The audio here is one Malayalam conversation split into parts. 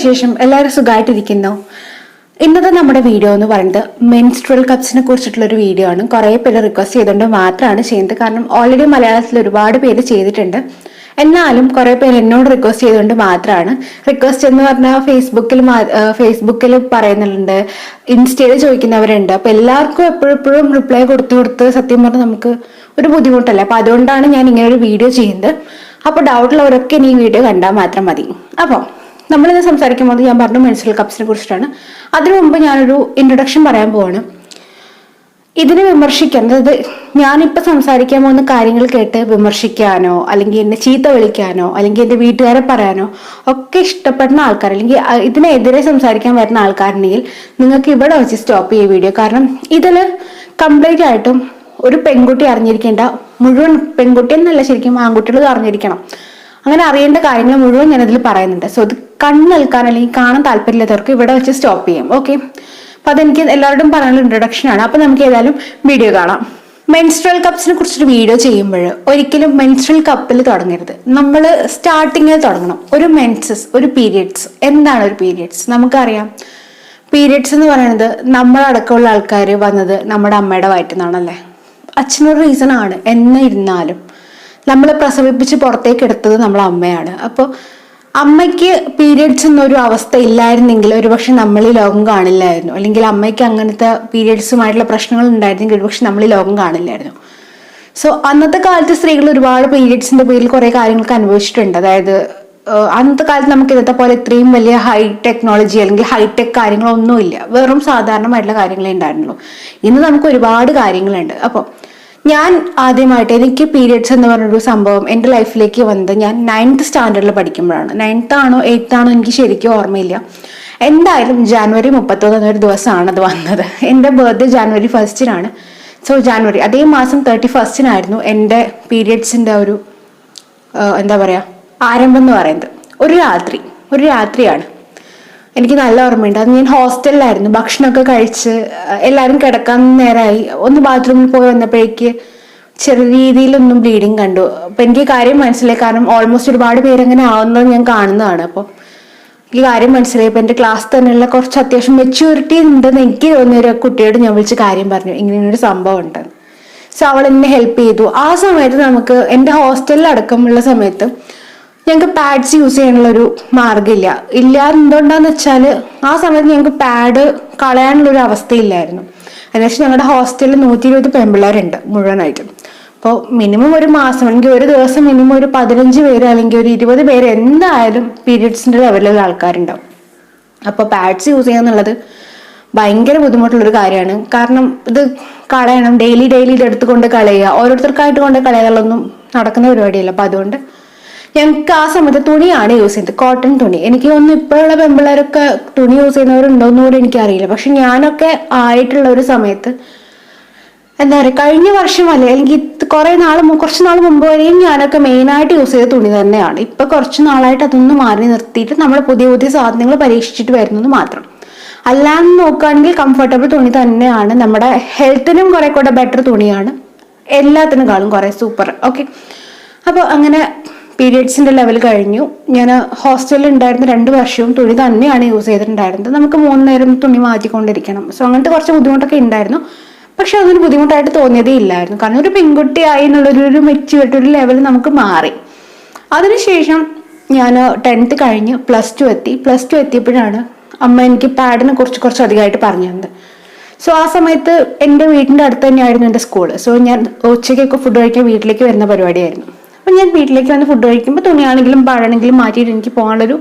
വിശേഷം? എല്ലാവരും സുഖമായിട്ടിരിക്കുന്നോ? ഇന്നത്തെ നമ്മുടെ വീഡിയോ എന്ന് പറയുന്നത് മെൻസ്ട്രൽ കപ്സിനെ കുറിച്ചിട്ടുള്ള ഒരു വീഡിയോ ആണ്. കുറേ പേര് റിക്വസ്റ്റ് ചെയ്തുകൊണ്ട് മാത്രമാണ് ചെയ്യുന്നത്. കാരണം ഓൾറെഡി മലയാളത്തിൽ ഒരുപാട് പേര് ചെയ്തിട്ടുണ്ട്. എന്നാലും കുറേ പേര് എന്നോട് റിക്വസ്റ്റ് ചെയ്തുകൊണ്ട് മാത്രമാണ്. റിക്വസ്റ്റ് എന്ന് പറഞ്ഞാൽ ഫേസ്ബുക്കിൽ പറയുന്നുണ്ട്, ഇൻസ്റ്റയിൽ ചോദിക്കുന്നവരുണ്ട്. അപ്പൊ എല്ലാവർക്കും എപ്പോഴും റിപ്ലൈ കൊടുത്ത് സത്യം പറഞ്ഞാൽ നമുക്ക് ഒരു ബുദ്ധിമുട്ടല്ല. അപ്പൊ അതുകൊണ്ടാണ് ഞാൻ ഇങ്ങനെ ഒരു വീഡിയോ ചെയ്യുന്നത്. അപ്പൊ ഡൗട്ടുള്ളവരൊക്കെ ഈ വീഡിയോ കണ്ടാൽ മാത്രം മതി. അപ്പോൾ നമ്മളിത് സംസാരിക്കുമ്പോൾ ഞാൻ പറഞ്ഞു മെൻസ്ട്രൽ കപ്സിനെ കുറിച്ചിട്ടാണ്. അതിനു മുമ്പ് ഞാനൊരു ഇൻട്രൊഡക്ഷൻ പറയാൻ പോവാണ്. ഇതിനെ വിമർശിക്കാൻ, അതായത് ഞാനിപ്പോൾ സംസാരിക്കാൻ പോകുന്ന കാര്യങ്ങൾ കേട്ട് വിമർശിക്കാനോ അല്ലെങ്കിൽ എന്നെ ചീത്ത വിളിക്കാനോ അല്ലെങ്കിൽ എൻ്റെ വീട്ടുകാരെ പറയാനോ ഒക്കെ ഇഷ്ടപ്പെടുന്ന ആൾക്കാർ, അല്ലെങ്കിൽ ഇതിനെതിരെ സംസാരിക്കാൻ വരുന്ന ആൾക്കാരുണ്ടെങ്കിൽ നിങ്ങൾക്ക് ഇവിടെ വെച്ച് സ്റ്റോപ്പ് ചെയ്യുക വീഡിയോ. കാരണം ഇതിൽ കംപ്ലീറ്റ് ആയിട്ടും ഒരു പെൺകുട്ടി അറിഞ്ഞിരിക്കേണ്ട മുഴുവൻ, പെൺകുട്ടി എന്നല്ല ശരിക്കും ആൺകുട്ടികൾ അറിഞ്ഞിരിക്കണം, അങ്ങനെ അറിയേണ്ട കാര്യങ്ങൾ മുഴുവൻ ഞാനതിൽ പറയുന്നുണ്ട്. സോ ഇത് കണ്ണെൽക്കാൻ അല്ലെങ്കിൽ കാണാൻ താല്പര്യമില്ലാത്തവർക്ക് ഇവിടെ വെച്ച് സ്റ്റോപ്പ് ചെയ്യാം. ഓക്കെ, അപ്പൊ അതെനിക്ക് എല്ലാവരോടും പറയാനുള്ള ഇൻട്രൊഡക്ഷൻ ആണ്. അപ്പൊ നമുക്ക് ഏതായാലും വീഡിയോ കാണാം. മെൻസ്ട്രൽ കപ്സിനെ കുറിച്ചൊരു വീഡിയോ ചെയ്യുമ്പോൾ ഒരിക്കലും മെൻസ്ട്രൽ കപ്പിൽ തുടങ്ങരുത്. നമ്മൾ സ്റ്റാർട്ടിങ്ങിൽ തുടങ്ങണം. ഒരു മെൻസസ്, ഒരു പീരിയഡ്സ്. എന്താണ് ഒരു പീരിയഡ്സ്? നമുക്കറിയാം, പീരിയഡ്സ് എന്ന് പറയുന്നത് നമ്മളടക്കമുള്ള ആൾക്കാർ വന്നത് നമ്മുടെ അമ്മയുടെ വയറ്റിൽ നിന്നാണല്ലേ. അച്ഛനൊരു റീസൺ ആണ്. എന്നിരുന്നാലും നമ്മളെ പ്രസവിപ്പിച്ച് പുറത്തേക്ക് എടുത്തത് നമ്മളെ അമ്മയാണ്. അപ്പോൾ അമ്മയ്ക്ക് പീരിയഡ്സ് എന്നൊരു അവസ്ഥ ഇല്ലായിരുന്നെങ്കിൽ ഒരുപക്ഷെ നമ്മൾ ഈ ലോകം കാണില്ലായിരുന്നു. അല്ലെങ്കിൽ അമ്മയ്ക്ക് അങ്ങനത്തെ പീരിയഡ്സുമായിട്ടുള്ള പ്രശ്നങ്ങൾ ഉണ്ടായിരുന്നെങ്കിൽ ഒരുപക്ഷെ നമ്മൾ ഈ ലോകം കാണില്ലായിരുന്നു. സോ അന്നത്തെ കാലത്ത് സ്ത്രീകൾ ഒരുപാട് പീരിയഡ്സിന്റെ പേരിൽ കുറെ കാര്യങ്ങൾക്ക് അനുഭവിച്ചിട്ടുണ്ട്. അതായത് അന്നത്തെ കാലത്ത് നമുക്ക് ഇന്നത്തെ പോലെ ഇത്രയും വലിയ ഹൈ ടെക്നോളജി അല്ലെങ്കിൽ ഹൈടെക് കാര്യങ്ങളൊന്നുമില്ല. വെറും സാധാരണമായിട്ടുള്ള കാര്യങ്ങളേ ഉണ്ടായിരുന്നുള്ളൂ. ഇന്ന് നമുക്ക് ഒരുപാട് കാര്യങ്ങളുണ്ട്. അപ്പോൾ ഞാൻ ആദ്യമായിട്ട് എനിക്ക് പീരിയഡ്സ് എന്ന് പറഞ്ഞൊരു സംഭവം എൻ്റെ ലൈഫിലേക്ക് വന്നത് ഞാൻ 9th സ്റ്റാൻഡേർഡിൽ പഠിക്കുമ്പോഴാണ്. 9th ആണോ 8th ആണോ എനിക്ക് ശരിക്കും ഓർമ്മയില്ല. എന്തായാലും ജനുവരി 31 എന്നൊരു ദിവസമാണ് അത് വന്നത്. എൻ്റെ ബർത്ത്ഡേ ജനുവരി 1 സോ ജനുവരി അതേ മാസം 31 എൻ്റെ പീരിയഡ്സിൻ്റെ ഒരു എന്താ പറയുക ആരംഭം എന്ന് പറയുന്നത്. ഒരു രാത്രിയാണ്. എനിക്ക് നല്ല ഓർമ്മയുണ്ട്. അത് ഞാൻ ഹോസ്റ്റലിലായിരുന്നു. ഭക്ഷണമൊക്കെ കഴിച്ച് എല്ലാവരും കിടക്കാൻ നേരമായി. ഒന്ന് ബാത്റൂമിൽ പോയി വന്നപ്പോഴേക്ക് ചെറിയ രീതിയിലൊന്നും ബ്ലീഡിങ് കണ്ടു. അപ്പൊ എനിക്ക് കാര്യം മനസ്സിലായി. കാരണം ഓൾമോസ്റ്റ് ഒരുപാട് പേരങ്ങനെ ആവുന്നത് ഞാൻ കാണുന്നതാണ്. അപ്പോൾ എനിക്ക് കാര്യം മനസ്സിലായി. ഇപ്പൊ എൻ്റെ ക്ലാസ് തന്നെയുള്ള കുറച്ച് അത്യാവശ്യം മെച്യൂരിറ്റി ഉണ്ടെന്ന് എനിക്ക് തോന്നിയ ഒരു കുട്ടിയോട് ഞാൻ വിളിച്ച് കാര്യം പറഞ്ഞു, ഇങ്ങനെയൊരു സംഭവം ഉണ്ട്. സോ അവൾ എന്നെ ഹെൽപ്പ് ചെയ്തു. ആ സമയത്ത് നമുക്ക് എൻ്റെ ഹോസ്റ്റലിൽ അടക്കമുള്ള സമയത്ത് ഞങ്ങൾക്ക് പാഡ്സ് യൂസ് ചെയ്യാനുള്ളൊരു മാർഗ്ഗമില്ല. എന്തുകൊണ്ടാന്ന് വെച്ചാൽ ആ സമയത്ത് ഞങ്ങൾക്ക് പാഡ് കളയാനുള്ളൊരു അവസ്ഥയില്ലായിരുന്നു. എന്നുവെച്ചാൽ ഞങ്ങളുടെ ഹോസ്റ്റലിൽ 120 പെൺപിള്ളേരുണ്ട് മുഴുവനായിട്ടും. അപ്പോൾ മിനിമം ഒരു മാസം അല്ലെങ്കിൽ ഒരു ദിവസം മിനിമം ഒരു 15 പേര് അല്ലെങ്കിൽ ഒരു 20 പേര് എന്തായാലും പീരിയഡ്സിന്റെ ലെവലിലുള്ള ആൾക്കാരുണ്ടാവും. അപ്പോൾ പാഡ്സ് യൂസ് ചെയ്യാന്നുള്ളത് ഭയങ്കര ബുദ്ധിമുട്ടുള്ളൊരു കാര്യമാണ്. കാരണം ഇത് കളയണം, ഡെയിലി ഇത് എടുത്തുകൊണ്ട് കളയുക, ഓരോരുത്തർക്കായിട്ട് കൊണ്ട് കളയാനുള്ളതൊന്നും നടക്കുന്ന പരിപാടിയല്ല. അപ്പൊ അതുകൊണ്ട് ഞങ്ങൾക്ക് ആ സമയത്ത് തുണിയാണ് യൂസ് ചെയ്തത്, കോട്ടൺ തുണി. എനിക്ക് തോന്നുന്നു ഇപ്പോഴുള്ള പെൺപിള്ളേരൊക്കെ തുണി യൂസ് ചെയ്യുന്നവരുണ്ടോയെന്ന് പോലും എനിക്കറിയില്ല. പക്ഷെ ഞാനൊക്കെ ആയിട്ടുള്ള ഒരു സമയത്ത് എന്താ പറയുക, കഴിഞ്ഞ വർഷം അല്ലെങ്കിൽ കുറച്ച് നാൾ മുമ്പ് വരെയും ഞാനൊക്കെ മെയിനായിട്ട് യൂസ് ചെയ്ത തുണി തന്നെയാണ്. ഇപ്പൊ കുറച്ച് നാളായിട്ട് അതൊന്നും മാറി നിർത്തിയിട്ട് നമ്മൾ പുതിയ സാധനങ്ങൾ പരീക്ഷിച്ചിട്ട് വരുന്നത് മാത്രം. അല്ലാന്ന് നോക്കുകയാണെങ്കിൽ കംഫർട്ടബിൾ തുണി തന്നെയാണ്. നമ്മുടെ ഹെൽത്തിനും കുറെ കൂടെ ബെറ്റർ തുണിയാണ്, എല്ലാത്തിനും കുറെ സൂപ്പർ. ഓക്കെ, അപ്പോൾ അങ്ങനെ പീരിയഡ്സിന്റെ ലെവൽ കഴിഞ്ഞു. ഞാൻ ഹോസ്റ്റലിൽ ഉണ്ടായിരുന്ന 2 വർഷവും തുണി തന്നെയാണ് യൂസ് ചെയ്തിട്ടുണ്ടായിരുന്നത്. നമുക്ക് 3 നേരം തുണി മാറ്റിക്കൊണ്ടിരിക്കണം. സോ അങ്ങനത്തെ കുറച്ച് ബുദ്ധിമുട്ടൊക്കെ ഉണ്ടായിരുന്നു. പക്ഷെ അതൊരു ബുദ്ധിമുട്ടായിട്ട് തോന്നിയതേ ഇല്ലായിരുന്നു. കാരണം ഒരു പെൺകുട്ടിയായി എന്നുള്ളൊരു മെച്യൂരിറ്റി ഒരു ലെവൽ നമുക്ക് മാറി. അതിനുശേഷം ഞാൻ 10th കഴിഞ്ഞ് +2 എത്തി. +2 എത്തിയപ്പോഴാണ് അമ്മ എനിക്ക് പാഡിനെ കുറിച്ച് കുറച്ച് അധികമായിട്ട് പറഞ്ഞു തന്നത്. സോ ആ സമയത്ത് എൻ്റെ വീടിൻ്റെ അടുത്ത് തന്നെയായിരുന്നു എൻ്റെ സ്കൂള്. സോ ഞാൻ ഉച്ചയ്ക്കൊക്കെ ഫുഡ് കഴിക്കാൻ വീട്ടിലേക്ക് വരുന്ന പരിപാടിയായിരുന്നു. അപ്പം ഞാൻ വീട്ടിലേക്ക് വന്ന് ഫുഡ് കഴിക്കുമ്പോൾ തുണിയാണെങ്കിലും പാടാണെങ്കിലും മാറ്റിയിട്ട് എനിക്ക് പോകാനുള്ളൊരു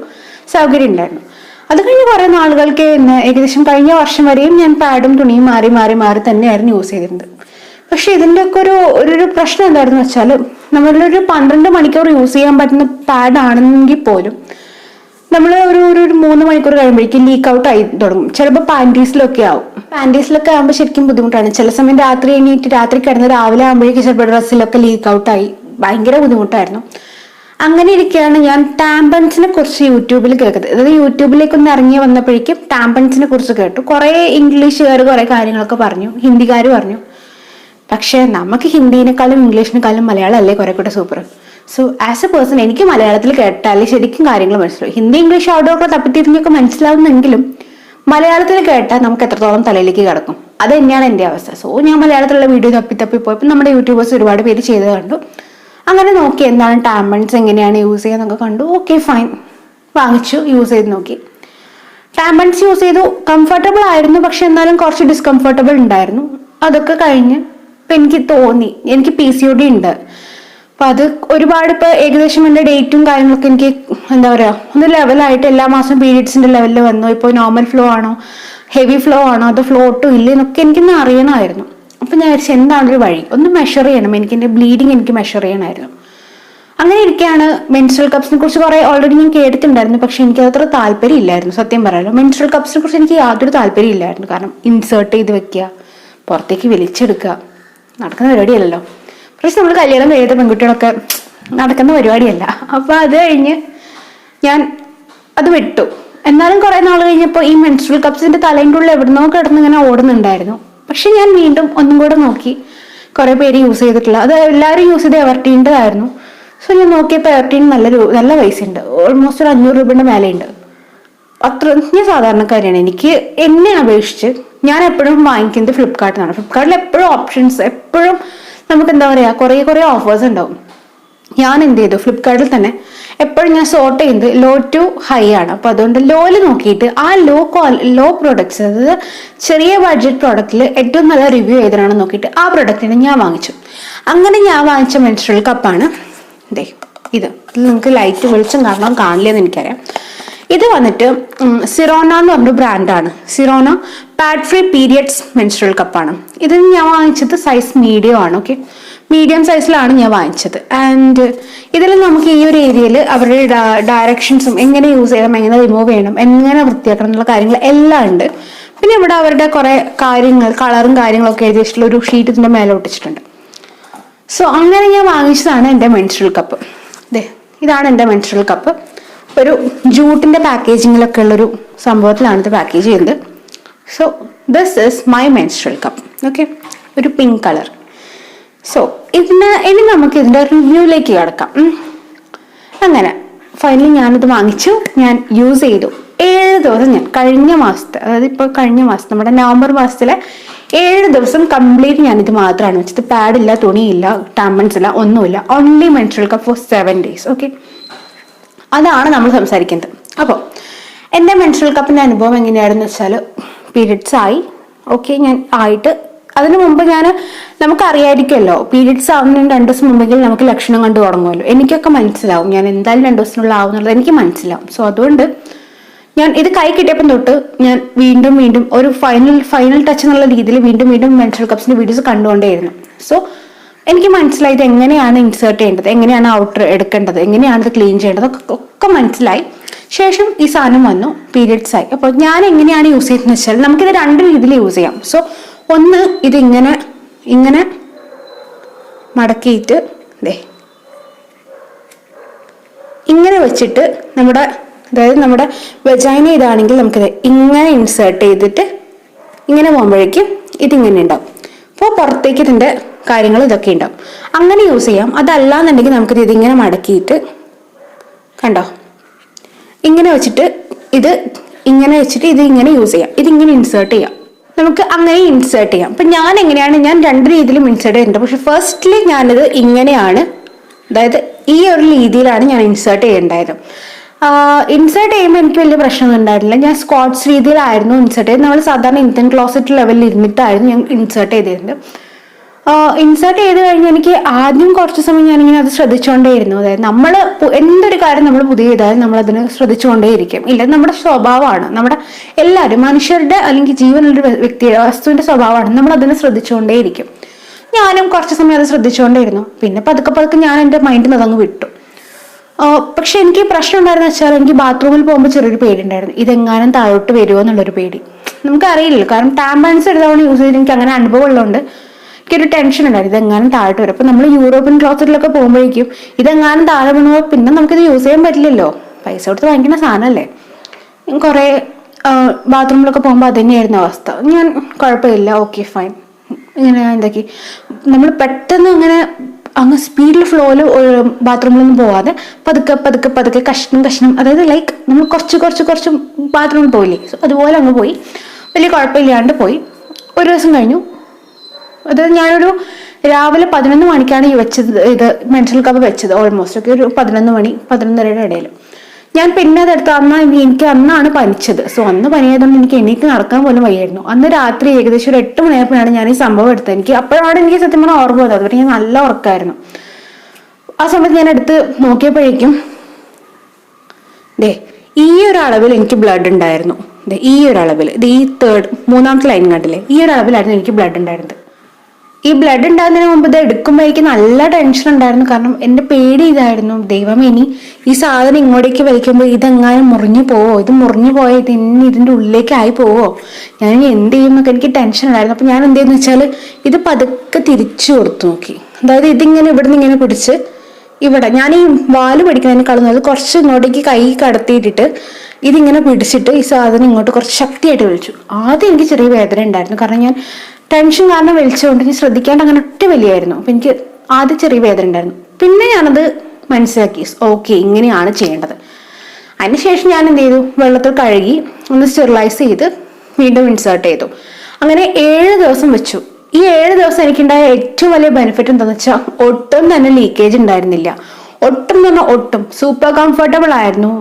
സൗകര്യം ഉണ്ടായിരുന്നു. അത് കഴിഞ്ഞ് കുറേ നാളുകൾക്ക് ഏകദേശം കഴിഞ്ഞ വർഷം വരെയും ഞാൻ പാഡും തുണിയും മാറി തന്നെയായിരുന്നു യൂസ് ചെയ്തിരുന്നത്. പക്ഷെ ഇതിൻ്റെയൊക്കെ ഒരു പ്രശ്നം എന്തായിരുന്നു വെച്ചാൽ, നമ്മളൊരു 12 മണിക്കൂർ യൂസ് ചെയ്യാൻ പറ്റുന്ന പാഡാണെങ്കിൽ പോലും നമ്മൾ ഒരു 3 മണിക്കൂർ കഴിയുമ്പോഴേക്കും ലീക്ക് ഔട്ട് ആയി തുടങ്ങും. ചിലപ്പോൾ പാൻറ്റീസിലൊക്കെ ആകുമ്പോൾ ശരിക്കും ബുദ്ധിമുട്ടാണ്. ചില സമയം രാത്രി കിടന്ന് രാവിലെ ആകുമ്പോഴേക്കും ചിലപ്പോൾ ഡ്രസ്സിലൊക്കെ ലീക്ക് ഔട്ടായി ഭയങ്കര ബുദ്ധിമുട്ടായിരുന്നു. അങ്ങനെ ഇരിക്കുകയാണ് ഞാൻ ടാമ്പൻസിനെ കുറിച്ച് യൂട്യൂബിൽ കേൾക്കുന്നത്. അതായത് യൂട്യൂബിലേക്കൊന്ന് ഇറങ്ങി വന്നപ്പോഴേക്കും ടാമ്പൻസിനെ കുറിച്ച് കേട്ടു. കുറേ ഇംഗ്ലീഷുകാർ കുറേ കാര്യങ്ങളൊക്കെ പറഞ്ഞു, ഹിന്ദിക്കാർ പറഞ്ഞു. പക്ഷെ നമുക്ക് ഹിന്ദിനേക്കാളും ഇംഗ്ലീഷിനേക്കാളും മലയാളം അല്ലേ കുറെ കൂടെ super. So as A person എനിക്ക് മലയാളത്തിൽ കേട്ടാൽ ശരിക്കും കാര്യങ്ങൾ മനസ്സിലാവും. ഹിന്ദി ഇംഗ്ലീഷ് അവിടെ ഒക്കെ തപ്പിത്തിരിഞ്ഞൊക്കെ മനസ്സിലാവുന്നെങ്കിലും മലയാളത്തിൽ കേട്ടാൽ നമുക്ക് എത്രത്തോളം തലയിലേക്ക് കിടക്കും. അത് തന്നെയാണ് എൻ്റെ അവസ്ഥ. സോ ഞാൻ മലയാളത്തിലുള്ള വീഡിയോ തപ്പി പോയപ്പോൾ നമ്മുടെ യൂട്യൂബേഴ്സ് ഒരുപാട് പേര് ചെയ്ത് കണ്ടു. അങ്ങനെ നോക്കി എന്താണ് ടാമ്പൺസ് എങ്ങനെയാണ് യൂസ് ചെയ്യുന്നതൊക്കെ കണ്ടു. ഓക്കെ ഫൈൻ, വാങ്ങിച്ചു, യൂസ് ചെയ്ത് നോക്കി. ടാമ്പൺസ് യൂസ് ചെയ്തു, കംഫർട്ടബിൾ ആയിരുന്നു. പക്ഷെ എന്നാലും കുറച്ച് ഡിസ്കംഫർട്ടബിൾ ഉണ്ടായിരുന്നു. അതൊക്കെ കഴിഞ്ഞ് ഇപ്പം എനിക്ക് തോന്നി എനിക്ക് PCOD ഉണ്ട്. അപ്പൊ അത് ഒരുപാട് ഇപ്പൊ ഏകദേശം എൻ്റെ ഡേറ്റും കാര്യങ്ങളൊക്കെ എനിക്ക് എന്താ പറയാ ഒന്ന് ലെവലായിട്ട് എല്ലാ മാസവും പീരീഡ്സിന്റെ ലെവലിൽ വന്നു. ഇപ്പോൾ നോർമൽ ഫ്ലോ ആണോ ഹെവി ഫ്ലോ ആണോ അതോ ഫ്ലോ ഒട്ടും ഇല്ലേ എന്നൊക്കെ എനിക്കൊന്ന് അറിയണമായിരുന്നു. അപ്പൊ ഞാൻ വിചാരിച്ചു എന്താണൊരു വഴി, ഒന്ന് മെഷർ ചെയ്യണം, എനിക്ക് എൻ്റെ ബ്ലീഡിങ് എനിക്ക് മെഷർ ചെയ്യണമായിരുന്നു. അങ്ങനെ ഇരിക്കുകയാണ്. മെൻസ്ട്രൽ കപ്സിനെ കുറിച്ച് കുറെ ഓൾറെഡി ഞാൻ കേട്ടിട്ടുണ്ടായിരുന്നു. പക്ഷെ എനിക്ക് അത്ര താല്പര്യം ഇല്ലായിരുന്നു സത്യം പറയാലോ. മെൻസ്ട്രൽ കപ്സിനെ കുറിച്ച് എനിക്ക് യാതൊരു താല്പര്യം ഇല്ലായിരുന്നു. കാരണം ഇൻസേർട്ട് ചെയ്ത് വെക്കുക, പുറത്തേക്ക് വലിച്ചെടുക്കുക, നടക്കുന്ന പരിപാടിയല്ലല്ലോ. പക്ഷെ നമ്മൾ കല്യാണം കഴിയാത്ത പെൺകുട്ടികളൊക്കെ നടക്കുന്ന പരിപാടിയല്ല. അപ്പൊ അത് കഴിഞ്ഞ് ഞാൻ അത് വിട്ടു. എന്നാലും കുറെ നാൾ കഴിഞ്ഞപ്പോൾ ഈ മെൻസ്ട്രൽ കപ്സിന്റെ തലേൻ്റെ ഉള്ളിൽ എവിടുന്നോ കിടന്ന് ഇങ്ങനെ ഓടുന്നുണ്ടായിരുന്നു. പക്ഷെ ഞാൻ വീണ്ടും ഒന്നും കൂടെ നോക്കി, കുറെ പേര് യൂസ് ചെയ്തിട്ടില്ല, അത് എല്ലാവരും യൂസ് ചെയ്ത് എവർട്ടീൻ്റെതായിരുന്നു. സോ ഞാൻ നോക്കിയപ്പോൾ എവർട്ടീൻ നല്ല പൈസ ഉണ്ട്, ഓൾമോസ്റ്റ് ഒരു 500 രൂപയുടെ മേലെ ഉണ്ട്. അത്ര ഞാൻ സാധാരണക്കാരിയാണ്. എനിക്ക് എന്നെ അപേക്ഷിച്ച് ഞാൻ എപ്പോഴും വാങ്ങിക്കുന്നത് ഫ്ലിപ്കാർട്ടിലാണ്. ഫ്ലിപ്കാർട്ടിൽ എപ്പോഴും ഓപ്ഷൻസ്, എപ്പോഴും നമുക്ക് എന്താ പറയാ കുറെ ഓഫേഴ്സ് ഉണ്ടാവും. ഞാൻ എന്ത് ചെയ്തു, ഫ്ലിപ്കാർട്ടിൽ തന്നെ എപ്പോഴും ഞാൻ സോർട്ട് ചെയ്യുന്നത് ലോ ടു ഹൈ ആണ്. അപ്പൊ അതുകൊണ്ട് ലോയിൽ നോക്കിയിട്ട് ആ ലോ പ്രൊഡക്ട്സ്, അതായത് ചെറിയ ബഡ്ജറ്റ് പ്രൊഡക്റ്റിൽ ഏറ്റവും നല്ല റിവ്യൂ ഏതാണെന്ന് നോക്കിയിട്ട് ആ പ്രൊഡക്റ്റിനെ ഞാൻ വാങ്ങിച്ചു. അങ്ങനെ ഞാൻ വാങ്ങിച്ച മെൻസ്ട്രൽ കപ്പാണ് ഇത്. നിങ്ങൾക്ക് ലൈറ്റ് വെളിച്ചം കാരണം കാണില്ലെന്ന് എനിക്കറിയാം. ഇത് വന്നിട്ട് സിറോന എന്ന് പറഞ്ഞ ബ്രാൻഡാണ്. സിറോന പാഡ് ഫ്രീ പീരിയഡ്സ് മെൻസ്ട്രൽ കപ്പാണ്. ഇത് ഞാൻ വാങ്ങിച്ചത് സൈസ് മീഡിയം ആണ്. ഓക്കെ, മീഡിയം സൈസിലാണ് ഞാൻ വാങ്ങിച്ചത്. ആൻഡ് ഇതിൽ നമുക്ക് ഈ ഒരു ഏരിയയിൽ അവരുടെ ഡയറക്ഷൻസും എങ്ങനെ യൂസ് ചെയ്യണം, എങ്ങനെ റിമൂവ് ചെയ്യണം, എങ്ങനെ വൃത്തിയാക്കണം എന്നുള്ള കാര്യങ്ങൾ എല്ലാം ഉണ്ട്. പിന്നെ ഇവിടെ അവരുടെ കുറെ കാര്യങ്ങൾ, കളറും കാര്യങ്ങളൊക്കെ എഴുതി വെച്ചിട്ടുള്ള ഒരു ഷീറ്റ് ഇതിന്റെ മേലെ ഒട്ടിച്ചിട്ടുണ്ട്. സോ അങ്ങനെ ഞാൻ വാങ്ങിച്ചതാണ് എൻ്റെ മെൻസ്ട്രൽ കപ്പ്. ഇതാണ് എൻ്റെ മെൻസ്ട്രൽ കപ്പ്. ഒരു ജൂട്ടിന്റെ പാക്കേജിങ്ങിലൊക്കെ ഉള്ളൊരു സംഭവത്തിലാണ് ഇത് പാക്കേജ് ചെയ്യുന്നത്. So this is my menstrual cup. Okay, ഒരു പിങ്ക് കളർ. സോ ഇനി നമുക്ക് ഇതിന്റെ റിവ്യൂയിലേക്ക് കിടക്കാം. അങ്ങനെ ഫൈനലി ഞാനിത് വാങ്ങിച്ചു, ഞാൻ യൂസ് ചെയ്തു. 7 ദിവസം ഞാൻ കഴിഞ്ഞ മാസത്തെ, അതായത് ഇപ്പോൾ കഴിഞ്ഞ മാസം നമ്മുടെ നവംബർ മാസത്തിലെ 7 ദിവസം കംപ്ലീറ്റ് ഞാൻ ഇത് മാത്രമാണ് വെച്ചത്. പാഡില്ല, തുണിയില്ല, ടാമ്പൺസ് ഇല്ല, ഒന്നുമില്ല. Only menstrual cup for 7 days. Okay, അതാണ് നമ്മൾ സംസാരിക്കുന്നത്. അപ്പോൾ എൻ്റെ മെൻസ്ട്രൽ കപ്പിന്റെ അനുഭവം എങ്ങനെയാണെന്ന് വെച്ചാൽ, പീരിയഡ്സ് ആയി. ഓക്കെ, ഞാൻ ആയിട്ട് അതിനു മുമ്പ് നമുക്കറിയായിരിക്കുമല്ലോ, പീരിയഡ്സ് ആവുന്നതിന് 2 ദിവസം മുമ്പെങ്കിൽ നമുക്ക് ലക്ഷണം കണ്ടു തുടങ്ങുമല്ലോ. എനിക്കൊക്കെ മനസ്സിലാവും ഞാൻ എന്തായാലും 2 ദിവസത്തിനുള്ള ആവുന്നുള്ളത് എനിക്ക് മനസ്സിലാവും. സോ അതുകൊണ്ട് ഞാൻ ഇത് കൈ കിട്ടിയപ്പം തൊട്ട് ഞാൻ വീണ്ടും ഒരു ഫൈനൽ ടച്ച് എന്നുള്ള രീതിയിൽ വീണ്ടും മെൻസ്ട്രൽ കപ്സിന്റെ വീഡിയോസ് കണ്ടുകൊണ്ടേയിരുന്നു. സോ എനിക്ക് മനസ്സിലായി ഇത് എങ്ങനെയാണ് ഇൻസേർട്ട് ചെയ്യേണ്ടത്, എങ്ങനെയാണ് ഔട്ടർ എടുക്കേണ്ടത്, എങ്ങനെയാണ് ഇത് ക്ലീൻ ചെയ്യേണ്ടത് ഒക്കെ മനസ്സിലായി. ശേഷം ഈ സാധനം വന്നു, പീരിയഡ്സ് ആയി. അപ്പോൾ ഞാൻ എങ്ങനെയാണ് യൂസ് ചെയ്യുന്നത് വെച്ചാൽ നമുക്കിത് 2 രീതിയിൽ യൂസ് ചെയ്യാം. സോ ഒന്ന്, ഇത് ഇങ്ങനെ മടക്കിയിട്ട് ഇങ്ങനെ വെച്ചിട്ട് നമ്മുടെ വെജൈന ഇതാണെങ്കിൽ നമുക്കിത് ഇങ്ങനെ ഇൻസേർട്ട് ചെയ്തിട്ട് ഇങ്ങനെ പോകുമ്പോഴേക്കും ഇതിങ്ങനെ ഉണ്ടാവും. അപ്പോൾ പുറത്തേക്ക് ഇതിന്റെ കാര്യങ്ങൾ ഇതൊക്കെ ഉണ്ടാവും. അങ്ങനെ യൂസ് ചെയ്യാം. അതല്ലാന്നുണ്ടെങ്കിൽ നമുക്കിത് ഇതിങ്ങനെ മടക്കിയിട്ട് കണ്ടോ, ഇങ്ങനെ വെച്ചിട്ട് ഇത് ഇങ്ങനെ യൂസ് ചെയ്യാം. ഇതിങ്ങനെ ഇൻസേർട്ട് ചെയ്യാം, നമുക്ക് അങ്ങനെ ഇൻസേർട്ട് ചെയ്യാം. അപ്പൊ ഞാൻ 2 രീതിയിലും ഇൻസേർട്ട് ചെയ്യുന്നുണ്ട്. പക്ഷെ ഫസ്റ്റ്ലി ഞാനിത് ഇങ്ങനെയാണ്, അതായത് ഈ ഒരു രീതിയിലാണ് ഞാൻ ഇൻസേർട്ട് ചെയ്യേണ്ടായത്. ഇൻസേർട്ട് ചെയ്യുമ്പോൾ എനിക്ക് വലിയ പ്രശ്നമൊന്നും ഉണ്ടായിരുന്നില്ല. ഞാൻ സ്ക്വാട്സ് രീതിയിലായിരുന്നു ഇൻസേർട്ട് ചെയ്ത്. നമ്മൾ സാധാരണ ഇന്ത്യൻ ക്ലോസറ്റ് ലെവലിൽ ഇരുന്നിട്ടായിരുന്നു ഞാൻ ഇൻസേർട്ട് ചെയ്തിരുന്നത്. ഇൻസേർട്ട് ചെയ്ത് കഴിഞ്ഞാൽ എനിക്ക് ആദ്യം കുറച്ച് സമയം ഞാനിങ്ങനെ അത് ശ്രദ്ധിച്ചുകൊണ്ടേയിരുന്നു. അതായത് നമ്മൾ എന്തൊരു കാര്യം നമ്മൾ പുതിയ ചെയ്താലും നമ്മൾ അതിന് ശ്രദ്ധിച്ചുകൊണ്ടേയിരിക്കും. ഇല്ല, നമ്മുടെ സ്വഭാവമാണ്, നമ്മുടെ എല്ലാവരും മനുഷ്യരുടെ അല്ലെങ്കിൽ ജീവനുള്ള വ്യക്തിയുടെ വസ്തുവിന്റെ സ്വഭാവമാണ്, നമ്മൾ അതിനെ ശ്രദ്ധിച്ചുകൊണ്ടേയിരിക്കും. ഞാനും കുറച്ച് സമയം അത് ശ്രദ്ധിച്ചുകൊണ്ടേയിരുന്നു. പിന്നെ പതുക്കെ ഞാൻ എൻ്റെ മൈൻഡിൽ നിന്ന് അതങ്ങ് വിട്ടു. പക്ഷെ എനിക്ക് പ്രശ്നം ഉണ്ടായിരുന്നു വെച്ചാൽ എനിക്ക് ബാത്റൂമിൽ പോകുമ്പോൾ ചെറിയൊരു പേടി ഉണ്ടായിരുന്നു, ഇതെങ്ങാനും താഴോട്ട് വരുമോ എന്നുള്ളൊരു പേടി. നമുക്കറിയില്ലല്ലോ, കാരണം ടാമ്പൺസ് എടുത്തവണ യൂസ് ചെയ്ത് എനിക്ക് അങ്ങനെ അനുഭവം ഉള്ളതുകൊണ്ട് എനിക്കൊരു ടെൻഷൻ ഉണ്ടായിരുന്നു, ഇതെങ്ങാനും താഴോട്ട് വരും. അപ്പൊ നമ്മൾ യൂറോപ്യൻ ക്ലോസറ്റിലൊക്കെ പോകുമ്പോഴേക്കും ഇതെങ്ങാനും താഴെ വീണുമ്പോൾ പിന്നെ നമുക്കിത് യൂസ് ചെയ്യാൻ പറ്റില്ലല്ലോ, പൈസ കൊടുത്ത് വാങ്ങിക്കുന്ന സാധനമല്ലേ. കുറെ ബാത്റൂമിലൊക്കെ പോകുമ്പോൾ അത് തന്നെയായിരുന്നു അവസ്ഥ. ഞാൻ കുഴപ്പമില്ല, ഓക്കെ ഫൈൻ, ഇങ്ങനെ എന്തൊക്കെ നമ്മൾ പെട്ടെന്ന് അങ്ങനെ അങ്ങ് സ്പീഡിൽ ഫ്ലോയിൽ ബാത്റൂമിലൊന്നും പോവാതെ പതുക്കെ പതുക്കെ പതുക്കെ കഷ്ണം കഷ്ണം, അതായത് ലൈക്ക് നമ്മൾ കുറച്ച് ബാത്റൂമിൽ പോയില്ലേ, സോ അതുപോലെ അങ്ങ് പോയി, വലിയ കുഴപ്പമില്ലാണ്ട് പോയി. ഒരു ദിവസം കഴിഞ്ഞു. അതായത് ഞാനൊരു രാവിലെ 11 മണിക്കാണ് ഈ വെച്ചത്, ഇത് മെൻസ്ട്രൽ കപ്പ് വെച്ചത്. ഓൾമോസ്റ്റ് ഒക്കെ ഒരു 11 മണി 11:30 ഇടയിൽ ഞാൻ പിന്നെ അതെടുത്ത്. എനിക്ക് അന്നാണ് പനിച്ചത്. സോ അന്ന് പനിയായതുകൊണ്ട് എനിക്ക് എണീറ്റ് നടക്കാൻ പോലും വയ്യായിരുന്നു. അന്ന് രാത്രി ഏകദേശം ഒരു 8 മണിയായപ്പോഴാണ് ഞാൻ ഈ സംഭവം എടുത്തത്. എനിക്ക് അപ്പോഴാണ് എനിക്ക് സത്യം പറഞ്ഞാൽ ഓർമ്മ വന്നത്. അതുവരെ ഞാൻ നല്ല ഉറക്കമായിരുന്നു. ആ സമയത്ത് ഞാൻ എടുത്ത് നോക്കിയപ്പോഴേക്കും ഈ ഒരു അളവിൽ എനിക്ക് ബ്ലഡ് ഉണ്ടായിരുന്നു. ഈ ഒരു അളവിൽ, ഈ മൂന്നാമത്തെ ലൈൻ കണ്ടില്ലേ, ഈ ഒരു അളവിലായിരുന്നു എനിക്ക് ബ്ലഡ് ഉണ്ടായിരുന്നത്. ഈ ബ്ലഡ് ഉണ്ടാകുന്നതിന് മുമ്പ് ഇത് എടുക്കുമ്പോൾ എനിക്ക് നല്ല ടെൻഷൻ ഉണ്ടായിരുന്നു. കാരണം എൻ്റെ പേടി ഇതായിരുന്നു, ദൈവം ഇനി ഈ സാധനം ഇങ്ങോട്ടേക്ക് വലിക്കുമ്പോൾ ഇതെങ്ങാനും മുറിഞ്ഞു പോവോ, ഇത് മുറിഞ്ഞു പോയാൽ ഇത് ഇനി ഇതിൻ്റെ ഉള്ളിലേക്കായി പോവോ, ഞാൻ എന്ത് ചെയ്യുമെന്നൊക്കെ എനിക്ക് ടെൻഷൻ ഉണ്ടായിരുന്നു. അപ്പം ഞാൻ എന്ത് ചെയ്യുന്നു വെച്ചാൽ ഇത് പതുക്കെ തിരിച്ചു കൊടുത്തു നോക്കി. അതായത് ഇതിങ്ങനെ ഇവിടുന്ന് ഇങ്ങനെ പിടിച്ച് ഇവിടെ, ഞാൻ ഈ വാല് പിടിക്കുന്നതിനേക്കാളും അത് കുറച്ച് ഇങ്ങോട്ടേക്ക് കൈ കടത്തിയിട്ടിട്ട് ഇതിങ്ങനെ പിടിച്ചിട്ട് ഈ സാധനം ഇങ്ങോട്ട് കുറച്ച് ശക്തിയായിട്ട് വലിച്ചു. ആദ്യം എനിക്ക് ചെറിയ വേദന ഉണ്ടായിരുന്നു, കാരണം ഞാൻ ടെൻഷൻ കാരണം വലിച്ചുകൊണ്ട് ഞാൻ ശ്രദ്ധിക്കാണ്ട് അങ്ങനെ ഒറ്റ വലിയായിരുന്നു. അപ്പം എനിക്ക് ആദ്യം ചെറിയ വേദന ഉണ്ടായിരുന്നു. പിന്നെ ഞാനത് മനസ്സിലാക്കി, ഓക്കെ ഇങ്ങനെയാണ് ചെയ്യേണ്ടത്. അതിനുശേഷം ഞാൻ എന്ത് ചെയ്തു, വെള്ളത്തിൽ കഴുകി ഒന്ന് സ്റ്റെറിലൈസ് ചെയ്ത് വീണ്ടും ഇൻസേർട്ട് ചെയ്തു. അങ്ങനെ 7 ദിവസം വെച്ചു. ഈ 7 ദിവസം എനിക്കുണ്ടായ ഏറ്റവും വലിയ ബെനിഫിറ്റ് എന്താണെന്ന് വെച്ചാൽ ഒട്ടും തന്നെ ലീക്കേജ് ഉണ്ടായിരുന്നില്ല. ഒട്ടും തന്നെ ഒട്ടും സൂപ്പർ കംഫർട്ടബിൾ ആയിരുന്നു.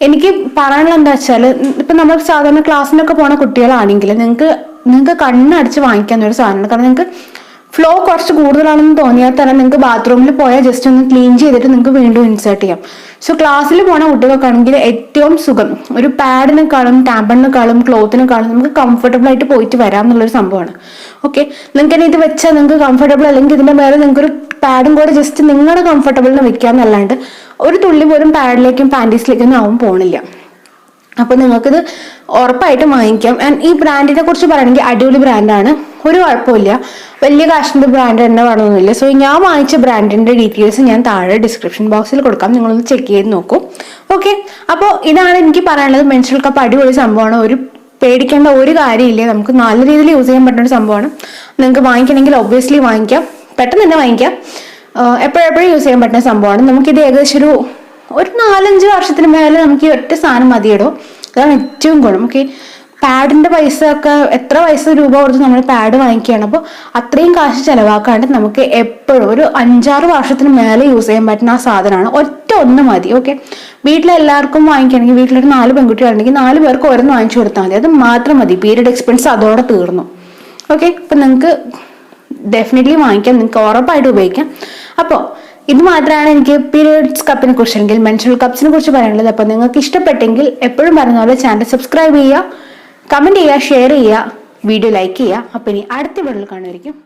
എനിക്ക് പറയാനുള്ള എന്താ വെച്ചാൽ, ഇപ്പം നമ്മൾ സാധാരണ ക്ലാസ്സിനൊക്കെ പോണ കുട്ടികളാണെങ്കിൽ നിങ്ങൾക്ക് കണ്ണടച്ച് വാങ്ങിക്കാവുന്ന ഒരു സാധനമാണ്. കാരണം നിങ്ങൾക്ക് ഫ്ലോ കുറച്ച് കൂടുതലാണെന്ന് തോന്നിയാൽ തന്നെ നിങ്ങൾക്ക് ബാത്റൂമിൽ പോയാൽ ജസ്റ്റ് ഒന്ന് ക്ലീൻ ചെയ്തിട്ട് നിങ്ങൾക്ക് വീണ്ടും ഇൻസേർട്ട് ചെയ്യാം. സോ ക്ലാസ്സിൽ പോണ കുട്ടികൾക്കാണെങ്കിൽ ഏറ്റവും സുഖം ഒരു പാഡിനെക്കാളും ടാമ്പണിനെക്കാളും ക്ലോത്തിനെക്കാളും നമുക്ക് കംഫർട്ടബിൾ ആയിട്ട് പോയിട്ട് വരാം എന്നുള്ളൊരു സംഭവമാണ്. ഓക്കെ, നിങ്ങൾക്ക് ഇത് വെച്ചാൽ നിങ്ങൾക്ക് കംഫർട്ടബിൾ, അല്ലെങ്കിൽ ഇതിന്റെ മേലെ നിങ്ങൾക്കൊരു പാഡും കൂടെ ജസ്റ്റ് നിങ്ങളുടെ കംഫർട്ടബിളിന് വെക്കാന്നല്ലാണ്ട് ഒരു തുള്ളി പോലും പാഡിലേക്കും പാൻറ്റീസിലേക്കൊന്നും ആവും പോണില്ല. അപ്പൊ നിങ്ങൾക്കിത് ഉറപ്പായിട്ടും വാങ്ങിക്കാം. ആൻഡ് ഈ ബ്രാൻഡിനെ കുറിച്ച് പറയുകയാണെങ്കിൽ അടിപൊളി ബ്രാൻഡാണ്, ഒരു കുഴപ്പമില്ല. വലിയ കാശിന്റെ ബ്രാൻഡ് തന്നെ വേണമെന്നില്ല. സോ ഞാൻ വാങ്ങിച്ച ബ്രാൻഡിന്റെ ഡീറ്റെയിൽസ് ഞാൻ താഴെ ഡിസ്ക്രിപ്ഷൻ ബോക്സിൽ കൊടുക്കാം, നിങ്ങളൊന്ന് ചെക്ക് ചെയ്ത് നോക്കൂ. ഓക്കെ, അപ്പോൾ ഇതാണ് എനിക്ക് പറയാനുള്ളത്. മെൻസ്ട്രൽ കപ്പ് അടിപൊളി സംഭവമാണ്, ഒരു പേടിക്കേണ്ട ഒരു കാര്യമില്ല. നമുക്ക് നല്ല രീതിയിൽ യൂസ് ചെയ്യാൻ പറ്റുന്ന ഒരു സംഭവമാണ്. നിങ്ങൾക്ക് വാങ്ങിക്കണമെങ്കിൽ ഒബ്വിയസ്ലി വാങ്ങിക്കാം, പെട്ടെന്ന് തന്നെ വാങ്ങിക്കാം. എപ്പോഴെപ്പോഴും യൂസ് ചെയ്യാൻ പറ്റുന്ന സംഭവമാണ്. നമുക്കിത് ഏകദേശം ഒരു 4-5 വർഷത്തിന് മേലെ നമുക്ക് ഈ ഒറ്റ സാധനം മതിയിടോ. അതാണ് ഏറ്റവും ഗുണം. ഓക്കെ, പാഡിന്റെ പൈസ ഒക്കെ എത്ര രൂപ കൊടുത്ത് നമ്മൾ പാഡ് വാങ്ങിക്കുകയാണ്. അപ്പോൾ അത്രയും കാശ് ചെലവാക്കാണ്ട് നമുക്ക് എപ്പോഴും ഒരു 5-6 വർഷത്തിന് മേലെ യൂസ് ചെയ്യാൻ പറ്റുന്ന ആ സാധനമാണ്. ഒന്ന് മതി. ഓക്കെ, വീട്ടിലെല്ലാവർക്കും വാങ്ങിക്കുകയാണെങ്കിൽ, വീട്ടിലൊരു 4 പെൺകുട്ടികളുണ്ടെങ്കിൽ 4 പേർക്ക് ഓരോന്ന് വാങ്ങിച്ചു കൊടുത്താൽ മതി. അത് മാത്രം മതി, പീരിയഡ് എക്സ്പെൻസ് അതോടെ തീർന്നു. ഓക്കെ, അപ്പൊ നിങ്ങൾക്ക് ഡെഫിനറ്റ്ലി വാങ്ങിക്കാം, നിങ്ങൾക്ക് ഉറപ്പായിട്ട് ഉപയോഗിക്കാം. അപ്പോൾ ഇത് മാത്രമാണ് എനിക്ക് പീരിയഡ്സ് കപ്പിനെ കുറിച്ച്, അല്ലെങ്കിൽ മെൻസ്ട്രൽ കപ്സിനെ കുറിച്ച് പറയാനുള്ളത്. അപ്പോൾ നിങ്ങൾക്ക് ഇഷ്ടപ്പെട്ടെങ്കിൽ എപ്പോഴും പറയുന്ന പോലെ ചാനൽ സബ്സ്ക്രൈബ് ചെയ്യുക, കമന്റ് ചെയ്യുക, ഷെയർ ചെയ്യുക, വീഡിയോ ലൈക്ക് ചെയ്യുക. അപ്പോൾ ഇനി അടുത്ത വീഡിയോയിൽ കാണുമായിരിക്കും.